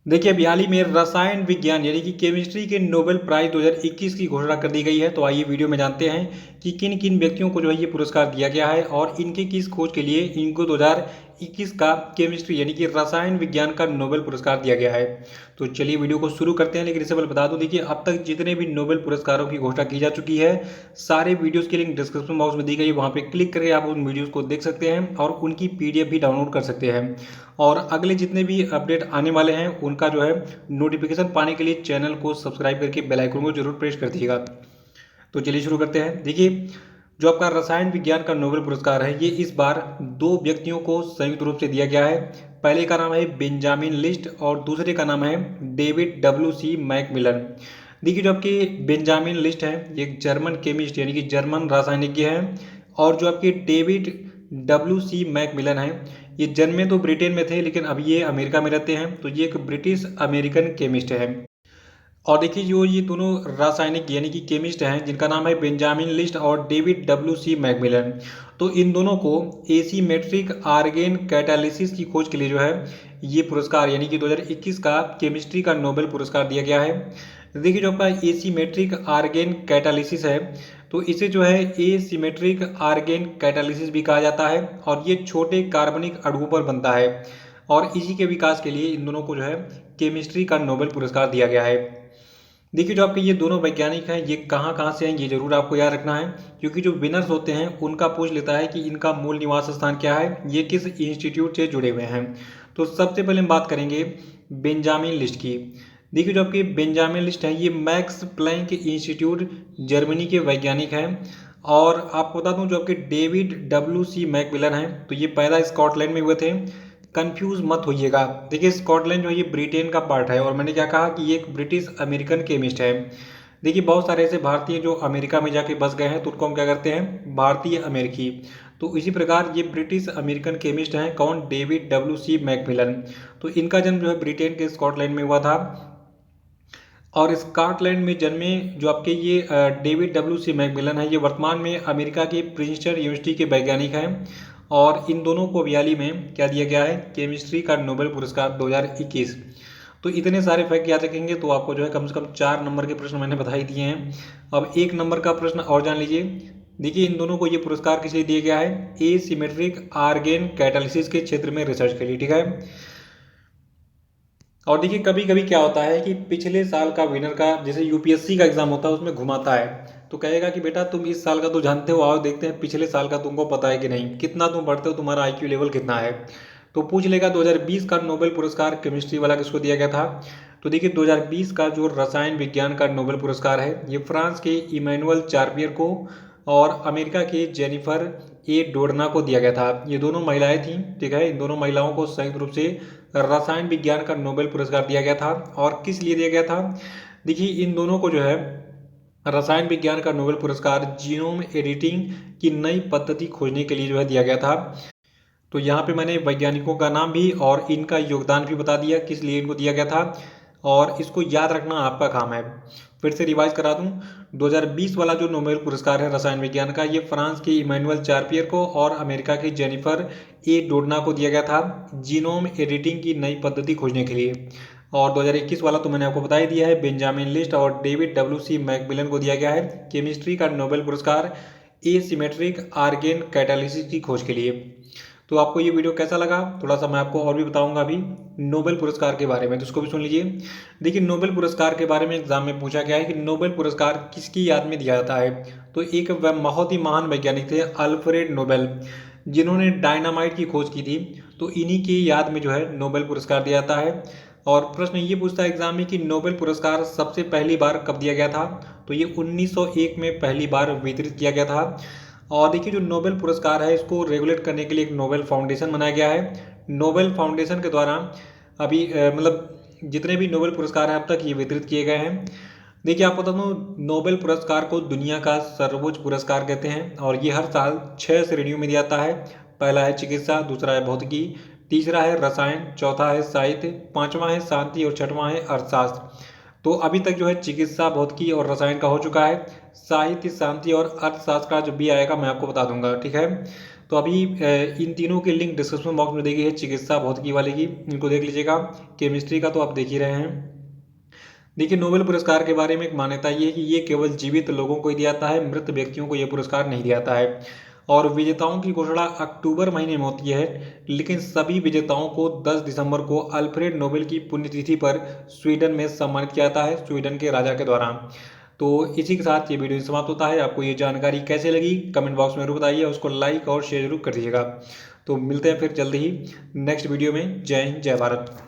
देखिए, अभी हाल ही में रसायन विज्ञान यानी कि केमिस्ट्री के नोबेल प्राइज 2021 की घोषणा कर दी गई है। तो आइए वीडियो में जानते हैं कि किन किन व्यक्तियों को जो है ये पुरस्कार दिया गया है और इनके किस खोज के लिए इनको 2021 का केमिस्ट्री यानी कि रसायन विज्ञान का नोबेल पुरस्कार दिया गया है। तो चलिए वीडियो को शुरू करते हैं, लेकिन इससे पहले बता दूं, देखिए अब तक जितने भी नोबेल पुरस्कारों की घोषणा की जा चुकी है, सारे वीडियोस की लिंक डिस्क्रिप्शन बॉक्स में दी गई है। वहां पे क्लिक करके आप उन वीडियोस को देख सकते हैं और उनकी पीडीएफ भी डाउनलोड कर सकते हैं। और अगले जितने भी अपडेट आने वाले हैं उनका जो है नोटिफिकेशन पाने के लिए चैनल को सब्सक्राइब करके बेल आइकन को जरूर प्रेस कर दीजिएगा। तो चलिए शुरू करते हैं। देखिए, जो आपका रसायन विज्ञान का नोबेल पुरस्कार है, ये इस बार दो व्यक्तियों को संयुक्त रूप से दिया गया है। पहले का नाम है बेंजामिन लिस्ट और दूसरे का नाम है डेविड WC मैकमिलन। देखिए, जो आपकी बेंजामिन लिस्ट है ये एक जर्मन केमिस्ट यानी कि जर्मन रासायनिज्ञ है। और जो आपके डेविड WC मैकमिलन है, ये जन्मे तो ब्रिटेन में थे लेकिन अब ये अमेरिका में रहते हैं। तो ये एक ब्रिटिश अमेरिकन केमिस्ट है। और देखिए, जो ये दोनों रासायनिक यानी कि केमिस्ट हैं जिनका नाम है बेंजामिन लिस्ट और डेविड WC मैकमिलन, तो इन दोनों को एसीमेट्रिक आर्गेन कैटालिसिस की खोज के लिए जो है ये पुरस्कार यानी कि 2021 का केमिस्ट्री का नोबेल पुरस्कार दिया गया है। देखिए, जो आपका एसीमेट्रिक आर्गेन कैटालिसिस है, तो इसे जो है एसीमेट्रिक आर्गेन कैटालिसिस भी कहा जाता है और ये छोटे कार्बनिक अणुओं पर बनता है। और इसी के विकास के लिए इन दोनों को जो है केमिस्ट्री का नोबेल पुरस्कार दिया गया है। देखिए, जो आपके ये दोनों वैज्ञानिक हैं ये कहाँ कहाँ से हैं ये जरूर आपको याद रखना है, क्योंकि जो विनर्स होते हैं उनका पूछ लेता है कि इनका मूल निवास स्थान क्या है, ये किस इंस्टीट्यूट से जुड़े हुए हैं। तो सबसे पहले हम बात करेंगे बेंजामिन लिस्ट की। देखिए, जो आपके बेंजामिन लिस्ट है ये मैक्स प्लैंक इंस्टीट्यूट जर्मनी के वैज्ञानिक हैं। और आपको बता दूं, जो आपके डेविड WC मैकमिलन हैं तो ये पैदा स्कॉटलैंड में हुए थे। कंफ्यूज मत होइएगा, देखिए स्कॉटलैंड जो है ये ब्रिटेन का पार्ट है और मैंने क्या कहा कि ये एक ब्रिटिश अमेरिकन केमिस्ट है। देखिए, बहुत सारे ऐसे भारतीय जो अमेरिका में जाके बस गए हैं तो उनको हम क्या करते हैं, भारतीय अमेरिकी। तो इसी प्रकार ये ब्रिटिश अमेरिकन केमिस्ट हैं, कौन, डेविड WC मैकमिलन। तो इनका जन्म जो है ब्रिटेन के स्कॉटलैंड में हुआ था। और स्कॉटलैंड में जन्मे जो आपके ये डेविड WC मैकमिलन है, ये वर्तमान में अमेरिका के प्रिंसटन यूनिवर्सिटी के वैज्ञानिक हैं। और इन दोनों को हाल ही में क्या दिया गया है, केमिस्ट्री का नोबेल पुरस्कार 2021। तो इतने सारे फैक्ट याद रखेंगे तो आपको जो है कम से कम 4 नंबर के प्रश्न मैंने बता ही दिए हैं। अब 1 नंबर का प्रश्न और जान लीजिए। देखिए, इन दोनों को ये पुरस्कार किस लिए दिया गया है, एसिमेट्रिक आर्गेन कैटालिसिस के क्षेत्र में रिसर्च के लिए, ठीक है। और देखिए, कभी कभी क्या होता है कि पिछले साल का विनर का जैसे यूपीएससी का एग्जाम होता है उसमें घुमाता है, तो कहेगा कि बेटा तुम इस साल का तो जानते हो, आओ देखते हैं पिछले साल का तुमको पता है कि नहीं, कितना तुम पढ़ते हो, तुम्हारा IQ लेवल कितना है। तो पूछ लेगा 2020 का नोबेल पुरस्कार केमिस्ट्री वाला किसको दिया गया था। तो देखिए, 2020 का जो रसायन विज्ञान का नोबेल पुरस्कार है ये फ्रांस के इमैनुअल चार्पियर को और अमेरिका के जेनिफर डोडना को दिया गया था। ये दोनों महिलाएं थीं, ठीक है। इन दोनों महिलाओं को संयुक्त रूप से रसायन विज्ञान का नोबेल पुरस्कार दिया गया था। और किस लिए दिया गया था, देखिए इन दोनों को जो है रसायन विज्ञान का नोबेल पुरस्कार जीनोम एडिटिंग की नई पद्धति खोजने के लिए जो है दिया गया था। तो यहाँ पे मैंने वैज्ञानिकों का नाम भी और इनका योगदान भी बता दिया किस लिए इनको दिया गया था, और इसको याद रखना आपका काम है। फिर से रिवाइज करा दूं, 2020 वाला जो नोबेल पुरस्कार है रसायन विज्ञान का, ये फ्रांस के इमैनुअल चार्पियर को और अमेरिका के जेनिफर डोडना को दिया गया था जीनोम एडिटिंग की नई पद्धति खोजने के लिए। और 2021 वाला तो मैंने आपको बता ही दिया है, बेंजामिन लिस्ट और डेविड WC मैकमिलन को दिया गया है केमिस्ट्री का नोबेल पुरस्कार एसिमेट्रिक आर्गेन कैटालिसिस की खोज के लिए। तो आपको ये वीडियो कैसा लगा, थोड़ा सा मैं आपको और भी बताऊंगा अभी नोबेल पुरस्कार के बारे में, तो उसको भी सुन लीजिए। देखिए, नोबेल पुरस्कार के बारे में एग्जाम में पूछा गया है कि नोबेल पुरस्कार किसकी याद में दिया जाता है। तो एक बहुत ही महान वैज्ञानिक थे अल्फ्रेड नोबेल, जिन्होंने डायनामाइट की खोज की थी। तो इन्हीं की याद में जो है नोबेल पुरस्कार दिया जाता है। और प्रश्न ये पूछता है एग्जाम में कि नोबेल पुरस्कार सबसे पहली बार कब दिया गया था। तो ये 1901 में पहली बार वितरित किया गया था। और देखिए, जो नोबेल पुरस्कार है इसको रेगुलेट करने के लिए एक नोबेल फाउंडेशन बनाया गया है। नोबेल फाउंडेशन के द्वारा अभी मतलब जितने भी नोबेल पुरस्कार हैं अब तक ये वितरित किए गए हैं। देखिए, आपको बता दूं, नोबेल पुरस्कार को दुनिया का सर्वोच्च पुरस्कार कहते हैं और ये हर साल 6 श्रेणियों में दिया जाता है। पहला है चिकित्सा, दूसरा है भौतिकी, तीसरा है रसायन, चौथा है साहित्य, पांचवा है शांति और छठवां है अर्थशास्त्र। तो अभी तक जो है चिकित्सा, भौतिकी और रसायन का हो चुका है। साहित्य, शांति और अर्थशास्त्र का जो भी आएगा मैं आपको बता दूंगा, ठीक है। तो अभी इन तीनों के लिंक डिस्क्रिप्शन बॉक्स में दी गई है, चिकित्सा भौतिकी वाले की, इनको देख लीजिएगा। केमिस्ट्री का तो आप देख ही रहे हैं। देखिए, नोबेल पुरस्कार के बारे में एक मान्यता ये है कि ये केवल जीवित लोगों को ही दिया जाता है, मृत व्यक्तियों को ये पुरस्कार नहीं दिया जाता है। और विजेताओं की घोषणा अक्टूबर महीने में होती है, लेकिन सभी विजेताओं को 10 दिसंबर को अल्फ्रेड नोबेल की पुण्यतिथि पर स्वीडन में सम्मानित किया जाता है, स्वीडन के राजा के द्वारा। तो इसी के साथ ये वीडियो समाप्त होता है। आपको ये जानकारी कैसे लगी कमेंट बॉक्स में जरूर बताइए, उसको लाइक और शेयर जरूर कर दीजिएगा। तो मिलते हैं फिर जल्दी ही नेक्स्ट वीडियो में। जय हिंद, जय भारत।